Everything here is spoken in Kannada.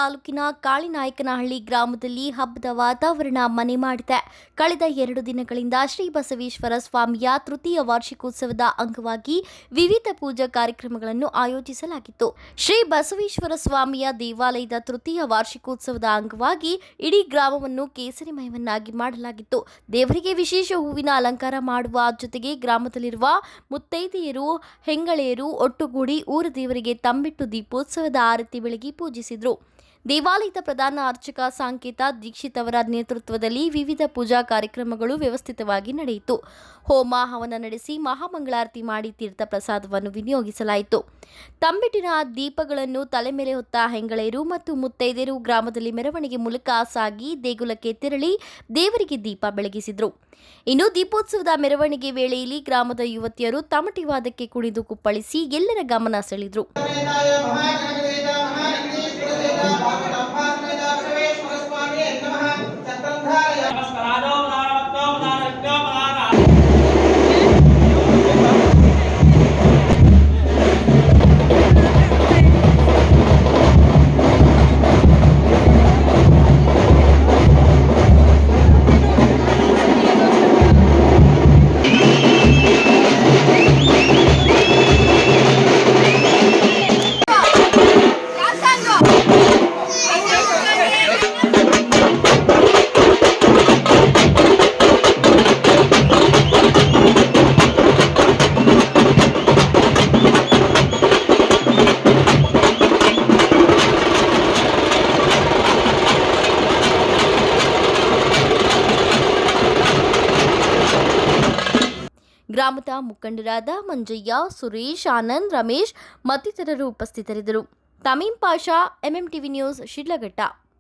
ತಾಲೂಕಿನ ಕಾಳಿನಾಯಕನಹಳ್ಳಿ ಗ್ರಾಮದಲ್ಲಿ ಹಬ್ಬದ ವಾತಾವರಣ ಮನೆ ಮಾಡಿದೆ. ಕಳೆದ 2 ದಿನಗಳಿಂದ ಶ್ರೀ ಬಸವೇಶ್ವರ ಸ್ವಾಮಿಯ ತೃತೀಯ ವಾರ್ಷಿಕೋತ್ಸವದ ಅಂಗವಾಗಿ ವಿವಿಧ ಪೂಜಾ ಕಾರ್ಯಕ್ರಮಗಳನ್ನು ಆಯೋಜಿಸಲಾಗಿತ್ತು. ಶ್ರೀ ಬಸವೇಶ್ವರ ಸ್ವಾಮಿಯ ದೇವಾಲಯದ ತೃತೀಯ ವಾರ್ಷಿಕೋತ್ಸವದ ಅಂಗವಾಗಿ ಇಡೀ ಗ್ರಾಮವನ್ನು ಕೇಸರಿಮಯವನ್ನಾಗಿ ಮಾಡಲಾಗಿತ್ತು. ದೇವರಿಗೆ ವಿಶೇಷ ಹೂವಿನ ಅಲಂಕಾರ ಮಾಡುವ ಜೊತೆಗೆ ಗ್ರಾಮದಲ್ಲಿರುವ ಮುತ್ತೈದೆಯರು, ಹೆಂಗಳೆಯರು ಒಟ್ಟುಗೂಡಿ ಊರ ದೇವರಿಗೆ ತಂಬಿಟ್ಟು ದೀಪೋತ್ಸವದ ಆರತಿ ಬೆಳಗಿ ಪೂಜಿಸಿದರು. ದೇವಾಲಯದ ಪ್ರಧಾನ ಅರ್ಚಕ ಸಾಂಕೇತ ದೀಕ್ಷಿತ್ ಅವರ ನೇತೃತ್ವದಲ್ಲಿ ವಿವಿಧ ಪೂಜಾ ಕಾರ್ಯಕ್ರಮಗಳು ವ್ಯವಸ್ಥಿತವಾಗಿ ನಡೆಯಿತು. ಹೋಮ ಹವನ ನಡೆಸಿ ಮಹಾಮಂಗಳಾರತಿ ಮಾಡಿ ತೀರ್ಥ ಪ್ರಸಾದವನ್ನು ವಿನಿಯೋಗಿಸಲಾಯಿತು. ತಂಬಿಟ್ಟಿನ ದೀಪಗಳನ್ನು ತಲೆ ಮೇಲೆ ಹೊತ್ತ ಹೆಂಗಳೆಯರು ಮತ್ತು ಮುತ್ತೈದೆಯರು ಗ್ರಾಮದಲ್ಲಿ ಮೆರವಣಿಗೆ ಮೂಲಕ ಸಾಗಿ ದೇಗುಲಕ್ಕೆ ತೆರಳಿ ದೇವರಿಗೆ ದೀಪ ಬೆಳಗಿಸಿದರು. ಇನ್ನು ದೀಪೋತ್ಸವದ ಮೆರವಣಿಗೆ ವೇಳೆಯಲ್ಲಿ ಗ್ರಾಮದ ಯುವತಿಯರು ತಮಟಿ ವಾದಕ್ಕೆ ಕುಣಿದು ಕುಪ್ಪಳಿಸಿ ಎಲ್ಲರ ಗಮನ ಸೆಳೆದರು. ಗ್ರಾಮದ ಮುಖಂಡರಾದ ಮಂಜಯ್ಯ, ಸುರೇಶ್, ಆನಂದ್, ರಮೇಶ್ ಮತ್ತಿತರರು ಉಪಸ್ಥಿತರಿದ್ದರು. Tamim Pasha, MM TV news, Sidlaghatta.